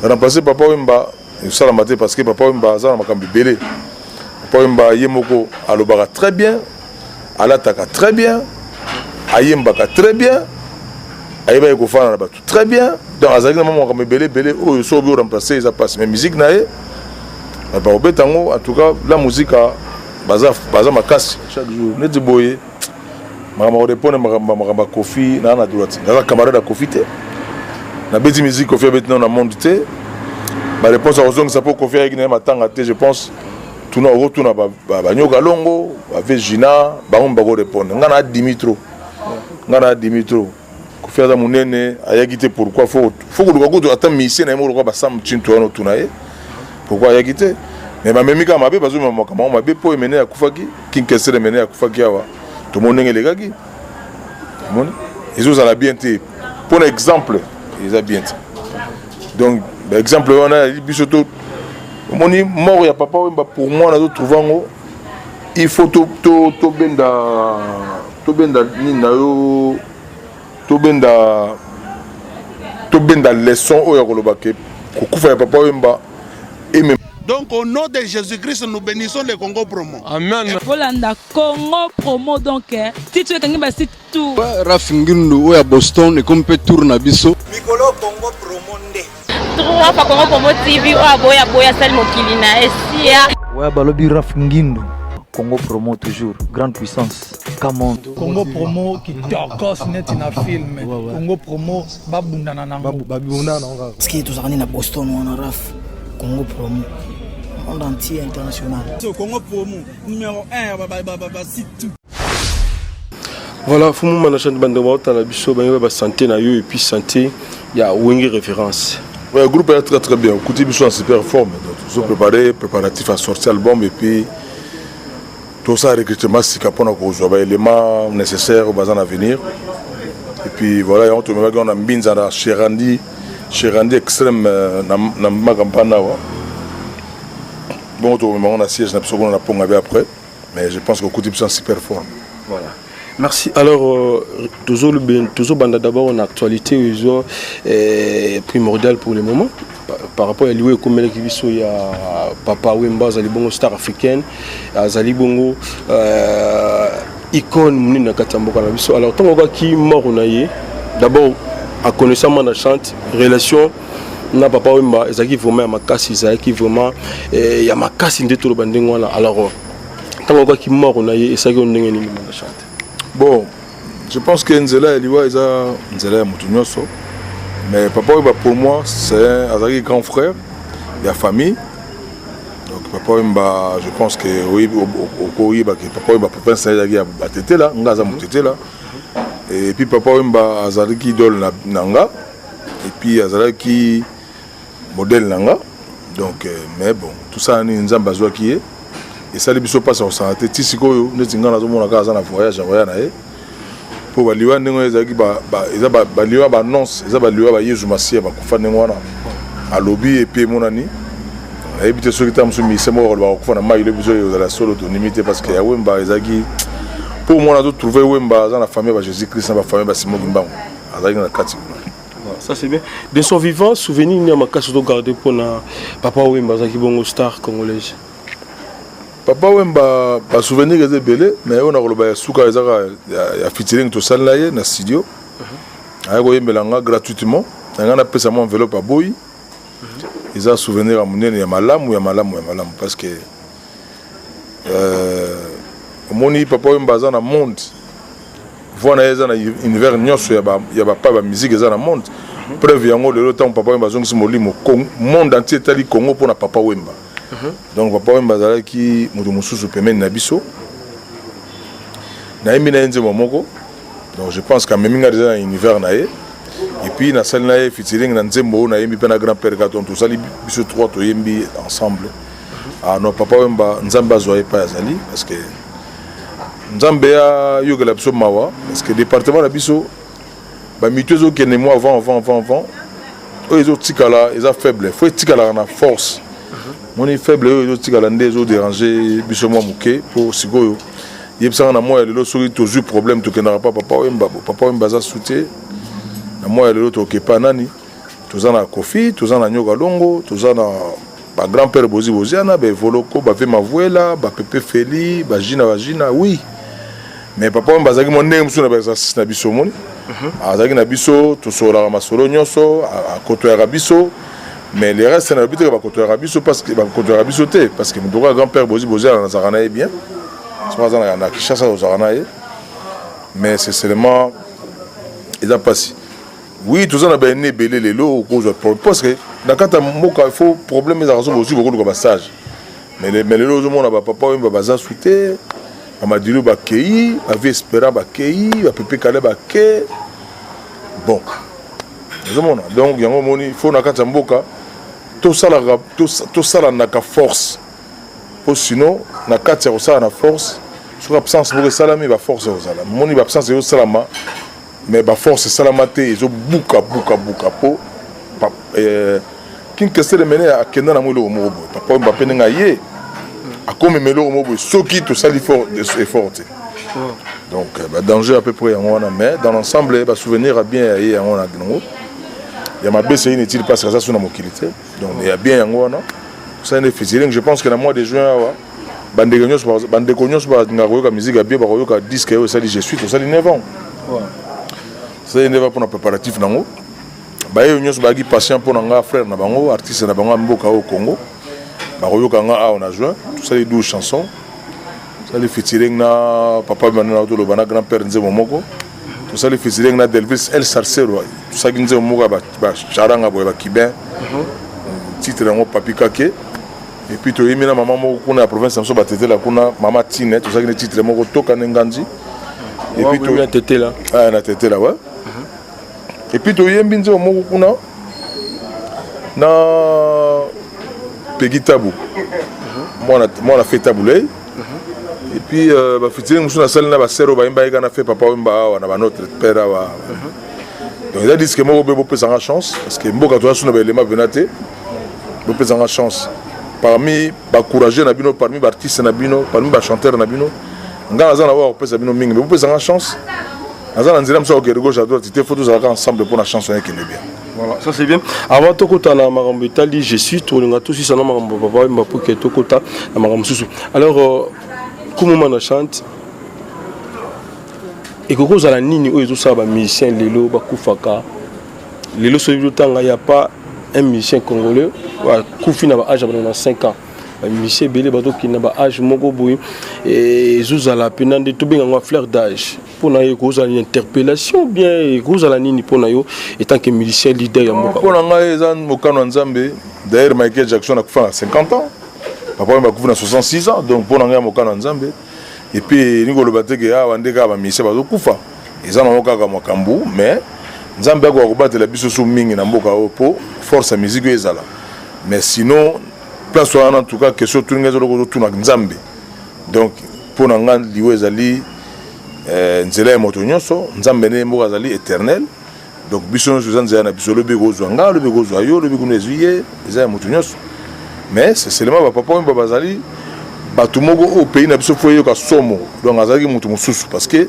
remplacer Papa Wemba ça la maté parce que Papa Wemba ça na makambi belé. Papa Wemba yemoko alobaka très bien, alataka très bien, ayembaka très bien, ayeba ko fana na batu très bien. Donc azali na makambi belé o so bi remplacer ça passe mais musique na ye. Ba obetango en tout cas la musique a baza makasi chaque jour neti boye. Makambo répondre makambo Kofi na droite. Na camarade à Kofi te. Na beti musique Kofi a maintenant na monde te. Ma réponse à Ozong ça peut Kofi avec na matanga te je pense tout na retourna ba nyoka longo avec Gina ba on ba répondre. Ngana Dimitro. Kofi za munene ayagite pourquoi faut que tu attends mission na mo ba sam chinto ono tunaye. Pourquoi ayagite? Mais ma memika mabe bazo makambo mabe po emene ya kufaki kinkesere emene ya kufaki awa. Tout le monde est là. Ils ont bien été. Pour exemple, ils ont bien été. Donc, exemple, on a dit Bissoto. On dit mort, il n'y a pas pour moi, on a trouvé il faut tout benda leçon au Yarolobake. Kukufa papa Wemba et même. Donc au nom de Jésus-Christ, nous bénissons le Congo Promo. Amen. Volanda Congo Promo donc si tu es quelqu'un bah si tout. Rafingindu oya Boston et comme peut tourner biso. Mikolo Congo Promo nde. Trois fois Congo Promo TV oya boya sali mokili na esia. Ouais balobi Rafingindu Congo Promo toujours grande puissance. Come on. Congo Promo qui t'orcos net na film. Congo Promo babunda na nango. Babunda na nango. Ce qui est toujours à Boston on a Raf Congo Promo. Monde entier international. Congo Promo numéro 1 c'est tout. Voilà, faut mon management de bandoma la biso ba santé na yo et puis santé il y a Wengi référence. Ouais, le groupe est très bien. Écoutez, ils sont en super forme. Ils sont préparatifs à sortir l'album et puis tout ça recrutement c'est pour nous éléments nécessaires au bazar à venir. Et puis voilà, on a mis dans Cherandi extrême na magampana. Bon, on a siège on a pont après, mais je pense que le côté sont super fort. Voilà. Merci. Alors, toujours d'abord en actualité, primordial pour le moment. Par rapport à l'Iwe comme il y a Papa Wemba, Zalibongo star africaine, Zalibongo icône na Katamboka na biso. Alors, tant qui mort on a d'abord à connaissance de chante relation na Papa Wemba ezaki vraiment makasi ezaki vraiment ya makasi nde to bandengo wana. Alors, tant qui mort on a ezaki ndenge ni na chante. Bon, je pense que Nzela Eliwa Nzela Moutounyoso. Mais Papa Wemba pour moi c'est un grand frère, il y a famille. Donc Papa Wemba, je pense que oui, Papa Wemba Papa Wemba batete là, ngaza mutete là. Et puis Papa Wemba azalaki idole nanga. Et puis azalaki modèle nanga. Donc mais bon, tout ça ni nzamba zwa qui est. Et ça les biso passe en santé tisiko yo netinga na zo mona ka za na voyage na ye. Pour baliwa ndenge ezaki eza baliwa ba annonce eza baliwa ba Yesu Masia ba kufa ndenge wana alobi et puis monani ebite soki tam so mi semo ba kufa na mai le biso yo la solo autonomité parce que ya Wemba ezaki pour moi na trouver Wemba dans la famille ba Jésus-Christ na ba famille ba Simon Kimbango azaki na kati. Ça c'est bien. De son vivant souvenir ni makasi to garder pour na Papa Wemba zaki bongo star congolaise. Papa Wemba ba souvenir est belé mais on a roloba suka ezaka ya featuring to salaye na studio. Ayako yembelanga gratuitement. Ngana pesa mon enveloppe à boy. Ils ont souvenir à monene ya malamu parce que moni Papa Wemba za na monde. Voilà eza na univers nyonso ya ba pa ba musique eza na monde. Preuve yango le temps Papa Wemba zongi molimo monde entier tali Congo pour na Papa Wemba. Donc Papa Wemba zalaki mutu mususu pemeni na biso na yembi na yenze momoko. Donc je pense qu'à même déjà dans l'univers naé et puis na salle naé featuring na nzembo na yembi pe na grand-père Gaton tout ça li biso trois to yembi ensemble. Ah non Papa Wemba nzamba zoye pa azali parce que nzambe ya yogela biso mawa parce que département na biso ba mituezo kene moi avant eux ils ont tikala ils ont faible faut tikala na force. Mon est faible, ils ont dérangé Bissomo Mouké pour Sigoyo. Il y a moi le souris toujours problème tout que n'aura pas Papa Wemba. Papa Wemba a soutenu. Moi le l'autre qui pas nani. toza na Kofi, toza na Nyoka Longo, toza na ba grand-père Bozi Boziana, ba Voloko, ba Vema Vuela, ba Pepe Feli, ba Gina, oui. Mais papa on bazaki mon ndenge musu na exercice na biso moni. Azaki na biso to sola masolo nyonso a koto ya biso. Mais les restes na biso ba koto ya biso parce que ba koto ya biso te parce que mon grand-père Bozi Boziana na zakana bien. Soit na Kishasa au zakana. Mais c'est seulement ils a passé. Oui, tout ça na ben né belé les lots cause parce que dans quand moka il faut problème les raisons aussi beaucoup de passage. Mais les lots au monde na papa on va baza souter. Amadilo ba kei, avait espéra ba kei, ba Pepe Kale ba ke. Bon. Donc yango moni faut na kata mboka tout ça na ka force. Pour sinon na kata ça na force, sur absence pour salami ba force au sala. Moni ba absence au salama mais ba force salama te ils ont buka po. Kin kese de mener à kenda na mwilo mo bo. Papa mba penenga ye. Comme Melo Mobo, ce qui tout ça l'effort. Donc, danger à peu près, mais dans l'ensemble, souvenir à bien, il y a ma baisse, il n'est pas ça sur la mobilité. Donc, il y a bien, ça est difficile. Je pense que dans le mois de juin, bande de cognos, la musique a bien, disque, ça dit je suis, tout ça dit 9 ans. Ça dit 9 ans pour un préparatif. Bah, il y a des patients pour un frère, artiste, au Congo. On a joué tout ça les 12 chansons ça les featuring na papa Manuel Auto le bana grand-père Nzemo Moko tout ça les featuring na Delvis El Sarcero tout ça Nzemo Moko ba charanga ba kibin titre ngo papi kake et puis to yemina maman moko kuna province samso ba tete la kuna mama Tine tout ça qui titre moko toka nganzi et puis to tete là ah na tete là ouais et puis to yembi Nzemo Moko kuna na Peggy Tabou. Moi on a fait Taboulé. Et puis bah featuring nous na salle na ba sero ba imba ega na fait papa imba na ba notre père wa. Donc il a dit que moi be pesa en chance parce que mboka to asu na ba élément venate. Be pesa en chance. Parmi ba courageux na bino, parmi ba artiste na bino, parmi ba chanteur na bino. Ngana za na wa pesa bino mingi, be pesa en chance. Azana nzela mso ke gauche à droite, c'était photos à ensemble pour la chanson qui est bien. Voilà, ça c'est bien. Avant Tokota na Marambo Itali, je suis tout le tout si ça na Marambo papa mbapo ke Tokota na Marambo Susu. Alors comment on chante et que cause à la nini oyo ça ba musicien lelo ba kufaka. Lelo so yutanga y a pas un musicien congolais wa kufi na ba âge na 5 ans. Musicien belé bato ki na ba âge moko boy et zuzala penande to benga ngwa fleur d'âge. Pour na cause à l'interpellation bien cause à la nini pour na yo étant que musicien leader ya mboka. Pour na ezan mokano nzambe d'ailleurs Michael Jackson a kufa 50 ans. Papa m'a kufa 66 ans donc pour na mokano nzambe et puis ngolo bateke a wandeka ba musicien bato kufa. Ezan na mokaka makambu mais nzambe ko kobatela biso so mingi na mboka opo force musique ezala. Mais sinon place en tout cas question tout ngezo ko tout na nzambe. Donc pour na ngand liwe ezali nzela moto nyonso nzambe ne mboka zali éternel donc biso nous na biso le bego zwanga le bego zwayo le bego nezuye eza moto nyonso mais c'est seulement papa mba bazali batu moko au pays na biso foyo ka somo donc azali moto mususu parce que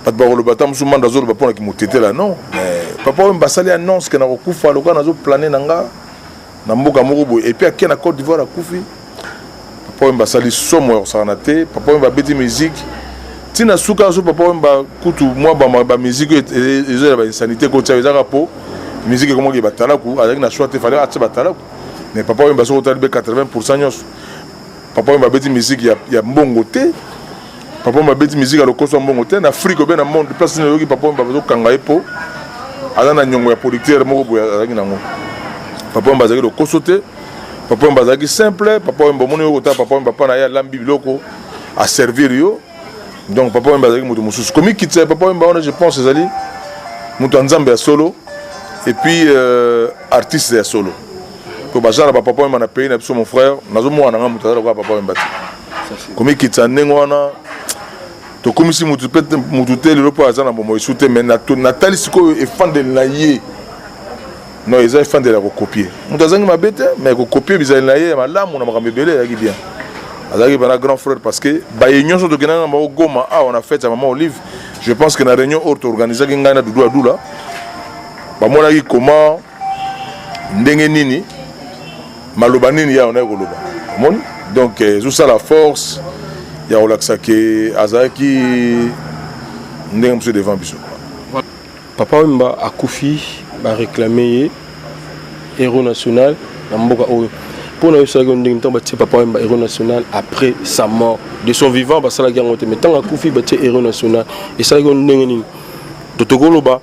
pas de barolo batam musu manda zo ba pona ki motetela non mais papa mba sali annonce que na kokufa loka na zo planer nanga na mboka moko boy et puis akena na Côte d'Ivoire akufi papa mba sali somo ya sanate papa mba beti musique tina suka so papa mba kutu moi ba musique et ba sanité ko tia ezaka po musique comment ki batala ku avec na choix te fallait atia batala ku mais papa mba so tali be 80% nyos papa mba beti musique ya mbongo te papa mba beti musique ya lokoso mbongo te na Afrique be na monde place na yoki papa mba zo kanga epo ala na nyongo ya producteur moko boya avec nango papa mba zaki lokoso te papa mba zaki simple papa mba moni yo ta papa mba pa na ya lambi biloko à servir yo. Donc papa mba zaki mutu mususu komi kitse papa mba on je pense ezali mutu nzambe ya solo et puis artiste ya solo ko bazala papa mba na pays na biso mon frère nazo mwana nga mutu azala ko papa mba komi kitsa nengo wana to komisi mutu pete mutu te le po azana bomo isute mais na tali siko e fande na ye non ils ont fait de la copier mutu azangi mabete mais ko copier bizali na ye malamu na makambe belé yaki bien. Azaki bana grand frère parce que ba union so to kenanga ma Goma on a fait à maman Olive je pense que na réunion auto organisée ki ngana Doudou Adoula ba mona ki comment ndenge nini maloba nini ya on a koloba mon donc tout ça la force ya relaxa que azaki ndenge monsieur devant biso Papa Wemba akufi ba réclamer héros national na mboka oyo pour na yosa ko ndenge ntomba ti Papa Wemba héros national après sa mort de son vivant ba sala gango te mais tant akufi ba ti héros national et ça ko ndenge nini totokoloba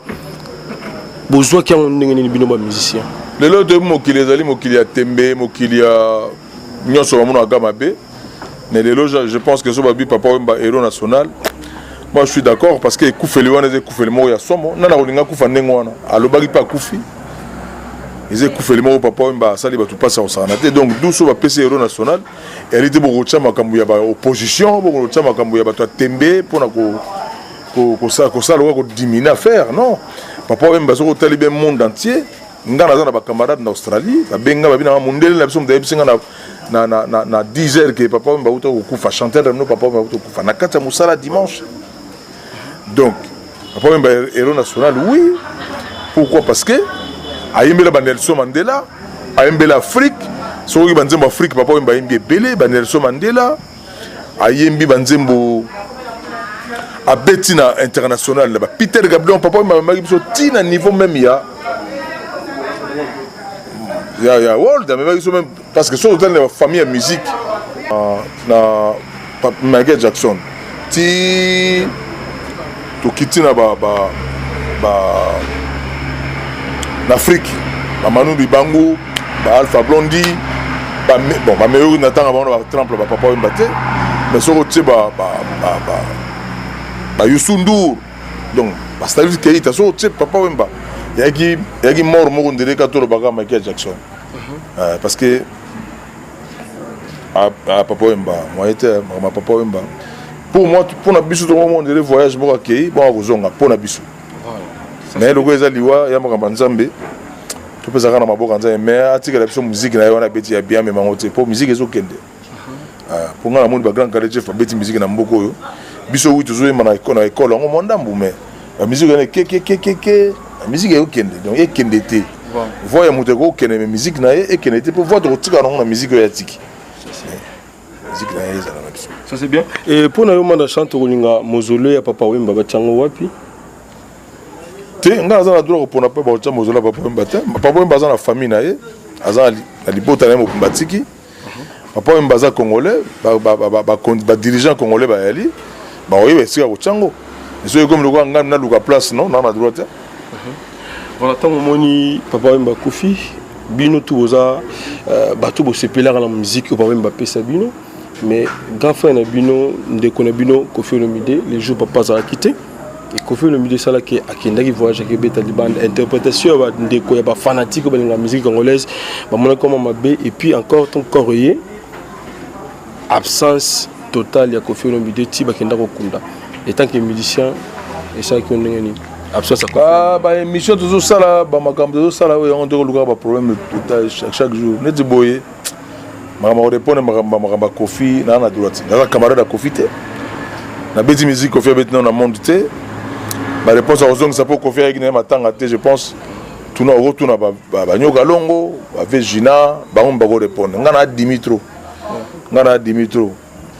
besoin ki ndenge nini bino ba musicien lelo de mokili ezali mokili ya tembe mokili ya nyonso bamona gamabe mais lelo je pense que so babi Papa Wemba héros national. Moi je suis d'accord parce que Koufeli wana ze Koufeli mo ya somo nana kolinga kufa ndengo wana alobaki pa kufi ils Koufeli mo Papa Wemba sali ba tout passe au sanate donc d'où so ba PC héros national elle était beaucoup chama kambu ya ba opposition beaucoup chama kambu ya ba to tembe pona ko ça ko diminuer affaire non Papa Wemba so ko talibé monde entier ngana za na ba camarades en Australie ba benga ba bina mondele la biso mdaye singa na 10 heures que Papa Wemba uto ko kufa chanter no Papa Wemba uto kufa na kata musala dimanche. Donc, Papa Wemba héros national, oui. Pourquoi? Parce que Aïmbela Nelson Mandela, Aïmbela Afrique, Sori Banzembo Afrique, Papa Wemba Aïmbé Belé, Nelson Mandela, Aïmbi Banzembo Abetina international, Peter Gabriel, Papa Wemba Tina niveau même il y a world, même parce que sur la famille musique, na Michael Jackson, ti Tokiti na l'Afrique, Manu Dibango, Alpha Blondie, bon, meilleur n'attend avant de tremper Papa Wemba, mais sur le tien Youssou Ndour, donc c'est-à-dire qu'il y a sur le tien Papa Wemba, il y a mort mort de l'écateur de Michael Jackson, parce que Papa Wemba, moi j'étais Papa Wemba. Pour moi, pour la biso, tout le monde les voyages, bon accueilli, bon à pour la biso. Mais le gars est liwa, il y a mon banzambe. Tu peux savoir dans ma boca banzambe, mais article la biso musique na yona beti ya bien mais mangote. Pour musique ezo kende. Pour nga la monde ba grand carré fa beti musique na mboko yo. Biso wi toujours mana école on mondambu mais la musique na ke la musique est kende. Donc e kende te. Voya muto ko kende mais musique na e kende te pour voir de tika na musique ya tiki. Ça c'est bien. Et pour nous demander chanter au mausolée à Papa Wemba bachango wapi? Te nga za na droit pour na pas ba mausolée Papa Wemba te. Papa Wemba za na famille na ye, aza na libota na mo kumbatiki. Papa Wemba za congolais, ba dirigeant congolais ba yali, ba oyeba sika ko chango. Eso comme le gars ngam na luka place non na droit te. Voilà tant moni Papa Wemba Kofi bino tout boza bato bo sepeler la musique Papa Wemba pesa bino. Mais grand frère Nabino, Ndeko Bino, Kofi Olomide, les jours papa a quitté. Et Kofi Olomide, ça là qui a qui voyage avec Taliban, interprétation, Ndeko, il y a fanatique de la musique congolaise, et puis encore ton courrier, absence totale, il y a Kofi Olomide, Tiba Kenda Kunda. Et tant que musicien, et ça qui est absence à quoi? Bah, émission toujours ça là, bah, ma campagne toujours ça là, on doit le problème chaque jour. N'est-ce pas? Je réponds à Kofi, na droite. Na camarade à Kofi te. Na beti musique Kofi beti na monde te. Ma réponse à Ozong ça pour Kofi avec na matanga te, je pense tout na retour na ba nyoka longo, ba Vegina, ba on ba répondre. Ngana Dimitro. Ngana Dimitro.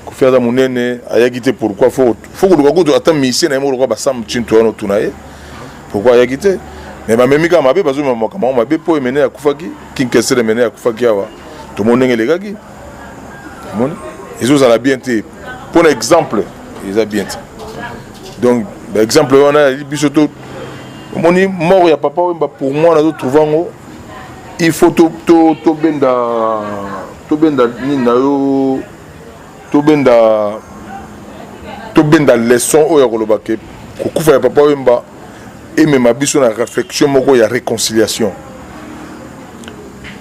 Kofi za munene ayagite pourquoi faut que tu attends mission na mo ba sam chinto no tunaye. Pourquoi ayagite? Mais ma memika mabe bazo ma mabe po emene akufaki, kinkesere emene akufaki awa. Tout le monde est légal. Ils ont bien été. Pour exemple, ils ont bien été. Donc, par exemple, on a dit que mon mort, il n'y a pas pour moi, on a trouvé il faut tout benda leçon au Yarolobake. Kukufa ya papa wemba et même abiso na réflexion moko ya réconciliation.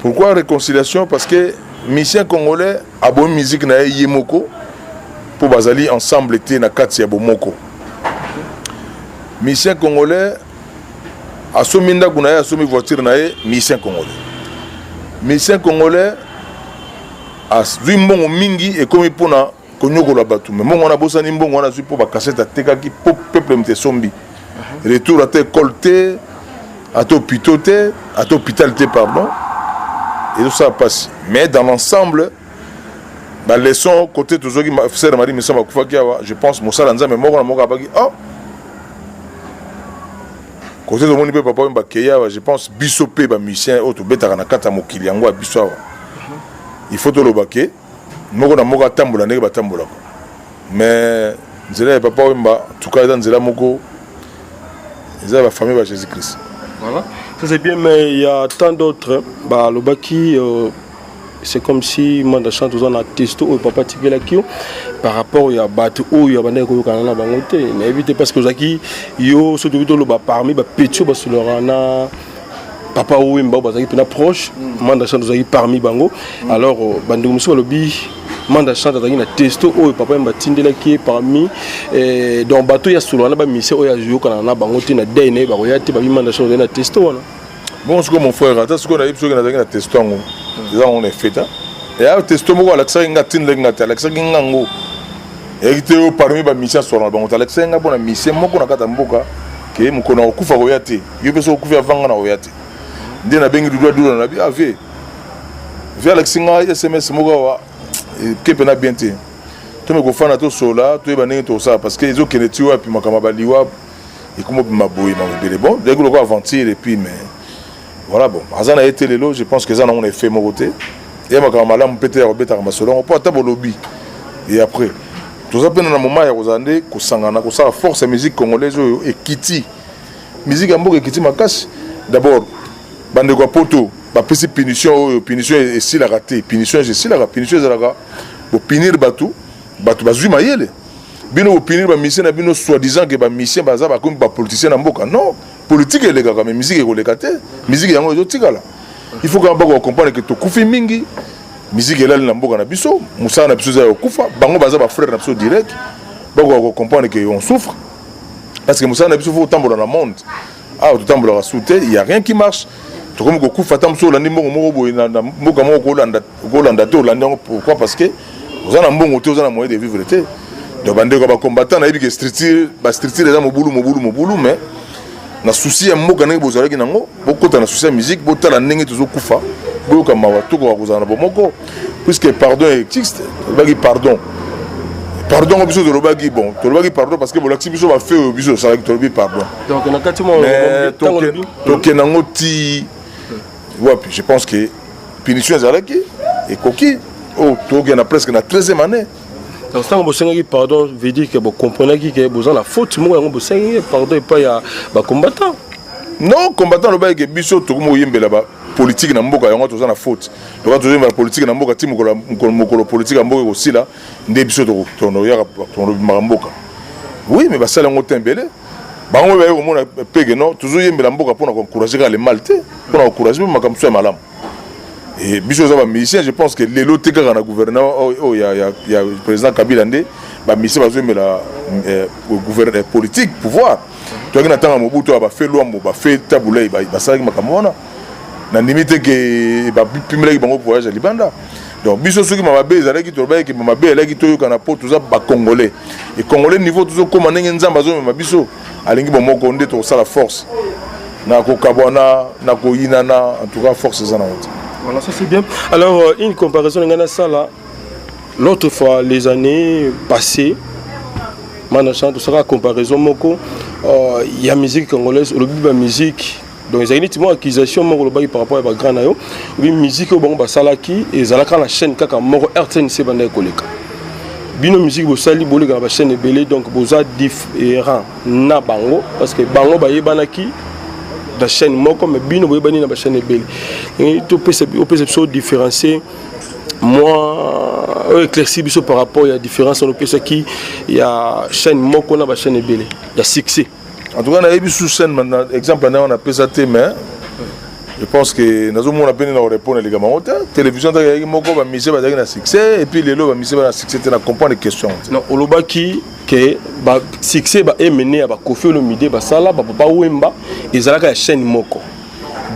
Pourquoi réconciliation? Parce que musicien congolais a bonne musique na yemoko pour bazali ensemble était na kati ya bomoko. Musicien congolais a somi ndaku na ye a somi voiture na ye musicien congolais. Musicien congolais a zwi mbongo mingi et comme pona konyokola batu mais mbongo na bosani mbongo na zwi po ba cassette atekaki po peuple mte sombi. Retour à te colté à te hôpital pardon. et tout ça passe. Mais dans l'ensemble, la leçon côté de ceux qui m'a fait Marie Missa je pense Moussa Lanza mais moi oh côté de mon niveau papa je pense bisopé ba musicien auto beta na kata mokili yango a biso il faut to lobake moko na moko tambola ndenge batambola mais nzela ya papa wemba tuka dans nzela moko ils la famille de Jésus-Christ. Voilà, ça c'est bien, mais il y a tant d'autres. Bah, le baki, c'est comme si moi de chante on a testé au papa tigela kio par rapport à battu ou il y a bandé ko kana bangote. Mais évitez parce que zaki yo so de lo ba parmi ba petio ba sur na papa ou mba ba zaki pena proche, moi de chante zaki parmi bango. Alors bandé muso lobi manda chante dans na testo o papa mba tindela ki parmi donc bateau ya solo na ba mission o ya jo kana na bango tina dene ba ya ti ba manda chante na testo wana bon ce que mon frère attends ce qu'on a eu sur na testo ngo ils on est fait et à testo mo Alexa nga tindela nga Alexa ngango et qui o parmi ba mission solo na bango Alexa nga bona mission moko na kata mboka ke mo kona okufa ko yate yo peso okufa vanga na oyate ndena bengi dudu na bi ave via Alexa nga SMS moko wa que pena bien te to me gofana to sola to ebane to ça parce que ils ont keneti wa puis makama baliwa et comme maboyi mabele bon dès que le quoi aventure et puis mais voilà bon azana été lelo je pense que ça on a fait mon côté et makama malamu pété robeta kama sola on peut tabo lobby et après tout ça pendant un moment ya kozande ko sangana ko ça force musique congolaise et kiti musique ambo kiti makasi d'abord bande ko poto ba pesi punition et si la raté punition je si la punition za la bo punir batu bazui mayele bino bo punir ba mission na bino soi-disant que ba mission baza ba comme ba politicien na mboka non politique est légal mais musique est collecate musique yango zo tikala il faut qu'on ba comprendre que to kufi mingi musique est là na mboka na biso musa na biso za kufa bango baza ba frère na biso direct ba ko comprendre que on souffre parce que musa na biso faut tambola na monde ah to tambola souté il y a rien qui marche. Comme beaucoup fatam so landi mbongo moko boy na mboka moko kolanda to landi pourquoi parce que vous en mbongo to za moyen de vivre té donc bande ko ba combattant na yiki structure les mobulu mais na souci ya mboka na bozala ki nango bokota na souci ya musique botala ndenge tozo kufa boka mawa to ko kozana bomoko puisque pardon existe bagi pardon biso de lobaki bon to lobaki pardon parce que bolaki biso ba fait biso ça to lobi pardon donc na kati mo to kenango ti ouais, je pense que punition ezalaki et koki oh toki na presque na 13e année donc ça on sengi pardon veut dire que vous comprenez que vous avez la faute moi on sengi pardon et pas ya ba combattant non combattant le ba que biso to ko yembela ba politique na mboka yango to za na faute to to yembela politique na mboka ti mokolo politique na mboka aussi là nde biso to no ya to mboka oui mais ba sala ngo tembele bango ba yo mona pege non toujours yembela mboka pour encourager les maltais pour encourager makamso ya malamu et biso za ba musicien je pense que lelo teka na gouverneur oh ya président Kabila ndé ba musicien ba yembela gouverneur politique pouvoir to ngina tanga mobutu ba fait loi ba fait tabulay ba sala makamona na limite que ba pimela bango voyage à libanda donc biso soki mabe ezalaki to ba ki mabe elaki to yoka na po to za ba congolais et congolais niveau to ko manenge nzamba zo ma biso alingi bomoko nde to sala force na ko kabona na ko inana en tout cas force za na honte voilà ça c'est bien alors une comparaison ngana ça là l'autre fois les années passées mana chante sera comparaison moko il y a musique congolaise le biba musique donc ils ont une accusation moko par rapport à grand nayo oui musique bon ba salaki et zalaka la chaîne kaka moko RTNC banda koleka bino musique bo sali boleka ba chaîne belé donc boza différent na bango parce que bango ba yebanaki la chaîne moko mais bino bo yebani na ba chaîne belé et to peut différencier moi éclairci biso par rapport à la différence on peut ce qui il y a chaîne moko na ba chaîne belé il y a succès en tout cas na yebi sous scène maintenant exemple on a pesé mais je pense que nous avons appelé à répondre les gars. Télévision, moko ba mise ba na succès et puis les lots ba mise ba na succès na comprendre les questions. Non, oloba ki que ba succès ba mené ba Koffi Olomide ba sala ba Papa Wemba ezalaka ya chaîne moko.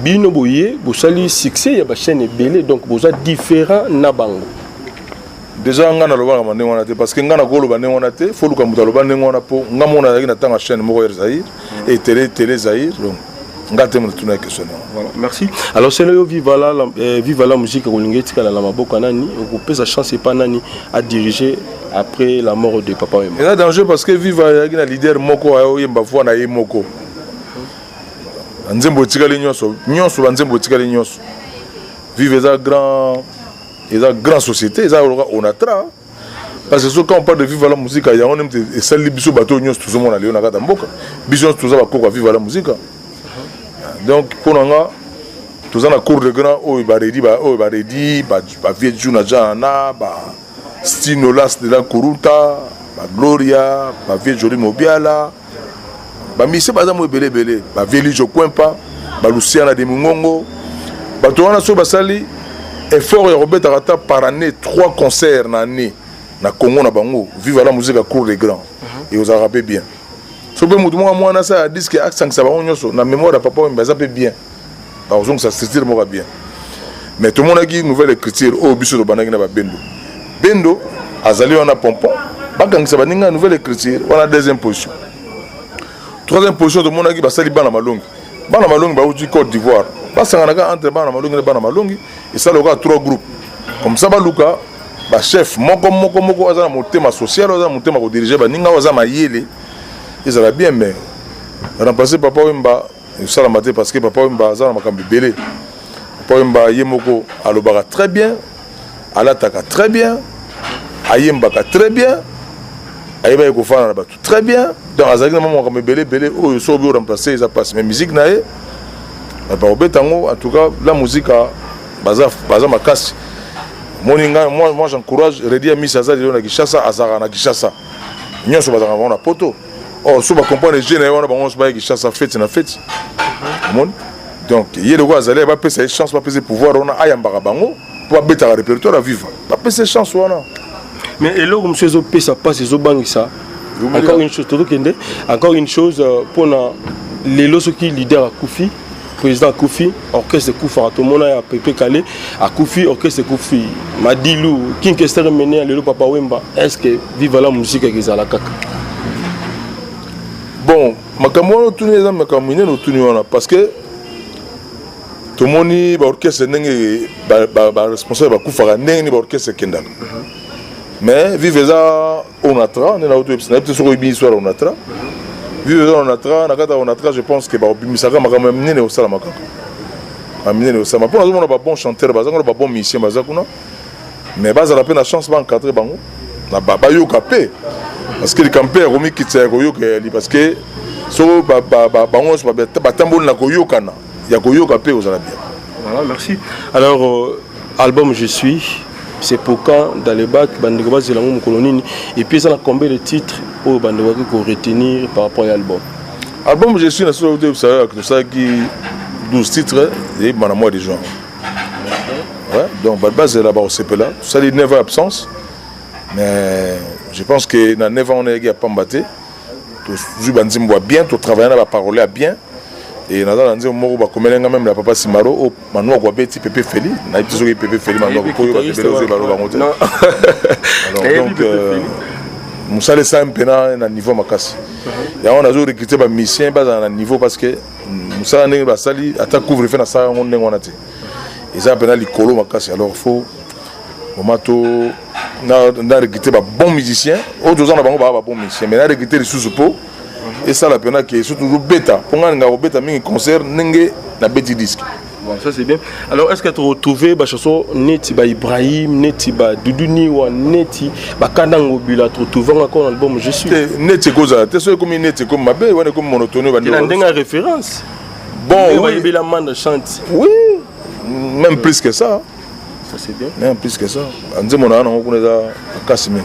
Bino boye bo sali succès ya ba chaîne belé donc boza différent na bango. Déjà ngana loba ka ndenge wana te parce que ngana ko loba ndenge wana te faut luka muta loba ndenge wana po ngamona na tanga chaîne moko ya Zaïre et télé Zaïre donc ngate mo tuna question. Voilà, merci. Alors c'est le viva la musique kolingeti kala la maboko nani, on peut sa chance pas nani à diriger après la mort de Papa Wemba. C'est dangereux parce que viva ya leader moko ayo yemba fois na ye moko. Nzembo tikali nyonso banzembo tikali nyonso. Vive za grand société, ça onatra. Parce que quand on parle de vivre la musique, il y a un et celle biso bateau nyonso tout le monde aller on a kata mboka. Biso tout ça va quoi vivre la musique. Donc pour nous tous en cours de grand oh ba redi ba vieux juna jana ba stinolas de la kuruta ba gloria ba vieux joli mobiala ba mise baza mo belé ba vieux jo kwempa ba luciana de mungongo ba to wana so basali effort ya Robert Arata par année 3 concerts na année na Congo na bango vivre la musique à cours de grand et aux arabes bien. So be mutu moi na ça disque accent ça va nyonso na mémoire de Papa Wemba ça peut bien. Par exemple ça se tire moi bien. Mais tout le monde a dit nouvelle écriture au biso do banaki na ba bendo. Bendo azali on a pompon. Ba gang ça ba ninga nouvelle écriture on a deuxième position. Troisième position tout le monde a dit ba sali bana malongi. Bana malongi ba uti Côte d'Ivoire. Ba sangana entre bana malongi et bana malongi et ça le gars 3 groupes. Comme ça ba luka ba chef moko azana motema social azana motema ko diriger ba ninga azana mayele. Ils allaient bien, mais remplacer Papa Wemba, ça l'a maté parce que Papa Wemba, ça l'a makambi belé. Papa Wemba, Yemoko, Alobara très bien, Alataka très bien, Ayembaka très bien, Ayeba Ekofana très bien. Donc, Azagina Maman, comme belé, oh, ils sont bien remplacés, ils passent. Mais musique, nae, en tout cas, la musique a Baza Makasi. Moi, j'encourage Redi à Miss Azad, na Kishasa, Azara, na Kishasa. Nous sommes dans la poto. Oh, si on comprend les jeunes, on se bat avec chasse à fête, na fête. Donc, il y a des gens qui ont pas chance, pas de pouvoir, on a ayambara bango pour mettre un répertoire à vivre. Pas de chance, on a. Mais et là, monsieur Zopé, ça passe, ça. Encore une chose, pour les lots qui leader à Koufi, président Koufi, orchestre Koufi, tout le monde a Pépé Calé, à Koufi, orchestre Koufi, Madilou, Kinkester mené à l'Elo Papa Wemba, est-ce que vive la musique avec la caca? Bon, makambo tourné les hommes makambo no tourné parce que tout le monde est orchestre n'engé responsable ba kufara n'engé orchestre kendaka. Mais vive ça on atra, on a auto epsina peut sur une histoire on atra. Vive ça on atra, na kata on atra, je pense que ba bimisaka makambo n'engé au sala makaka. Amener au sala. Pour nous on a pas bon chanteur, on a pas bon musicien bazakuna. Mais base la peine la chance ba encadrer bango. Na ba yo capé. Parce que les campeurs ont mis parce que so voilà, merci. Alors album Je suis, c'est pour quand dans les bacs Bandegaba Zelango Kolonini et puis ça a combien de titres pour Bandegaba qu'on retenir par rapport à l'album. Album Je suis ça qui 12 titres et dans mois de juin. Ouais, donc base là-bas au CPLA, ça les 9 absence mais je pense que dans 9 ans, on est à Pambaté. Tu bien, tu travailles à parole bien. Et dans un moment, on a même la papa Simaro, on a petit Pépé Feli. On a dit Pépé Feli, on a donc, nous sommes ça un peu à niveau Makassi. Et on a recruté des missions à niveau parce que nous sommes à couvrir le ça, on est et ça, on a les colos Makassi. Alors, il faut. On a recruté des bons musiciens. Autres ans, on a des bons musiciens. Mais on a recruté des sous-suppôts. Et ça, la peine qui est surtout bêta. Pour qu'on ait un bêta, un concert, on a un petit disque. Bon, ça c'est bien. Alors, est-ce que tu as retrouvé des chansons Neti, Ibrahim, Neti, Doudouni, Neti, Kandango Bula, tu retrouves encore l'album Je suis. Neti, tu sais comme Neti, comme Mabé, ou comme Monotono. Tu as une référence. Bon, oui. La main chante. Oui, même plus que ça. Ça c'est bien. Même plus que ça. On dit mon an, on connaît ça à Kassimé.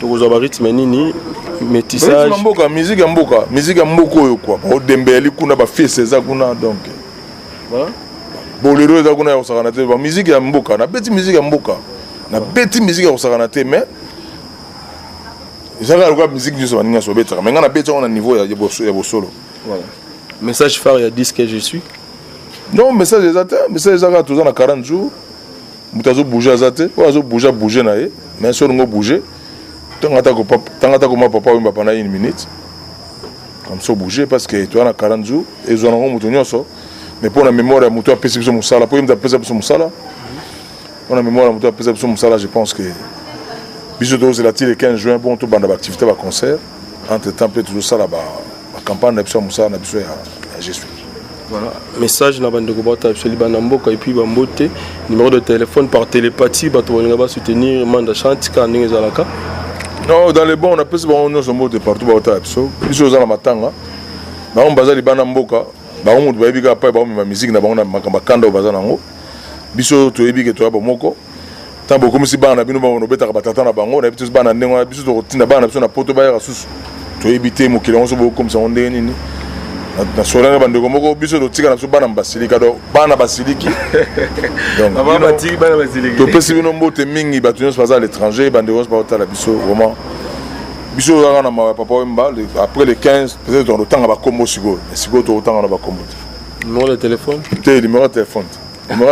Tu as un rythme nini, métissage. Musique en boka, musique en boko quoi. Au Dembélé, kuna ba fils ça kuna donc. Voilà. Bolero ça kuna au saranate, ba musique en boka, na beti musique en boka. Na beti musique au saranate mais ça va la musique du son ninga so beta. Mais na beti on a niveau ya solo. Voilà. Message phare, il y a 10 que je suis. Non, message exact, message ça tous en 40 jours. Mutazo bouger azate, oazo bouger na ye, mais sur ngo bouger. Tant que papa Wemba pendant 1 minute. comme ça bouger parce que tu as 40 jours et ils ont un moto mais pour la mémoire à moto à pèse sur Moussala pour me pèse sur Moussala on a mémoire à moto à pèse sur Moussala je pense que biso c'est le 15 juin bon tout bande d'activité va concert entre temps peut tout ça là bas la campagne d'Absou Moussala n'Absou à Jésus. Voilà, message na bande ko bota absolu banamboka et puis bambote numéro de téléphone par télépathie bato ba soutenir manda chante ka ndenge zalaka. Non, dans les bons on appelle bon nous sommes de partout bota absolu biso za na matanga na on bazali banamboka ba on mutu ba bika pa ba ma musique na ba on makamba kanda baza nango biso to ebike to ba moko tambo comme si bana bino ba on betaka batata na bango na biso bana ndengo biso to tinda bana biso na poto ba ya susu to ebité mo kilongo so comme ça on ndeni ni na solana bandeko moko biso to tika na biso bana basilika do bana basiliki donc bana batiki bana basiliki to pesi bino mbote mingi bato nyonso baza à l'étranger bandeko so ba la biso vraiment biso za na papa Wemba après le 15 peut-être on temps ba kombo sigo sigo to temps na ba kombo numéro de téléphone numéro de téléphone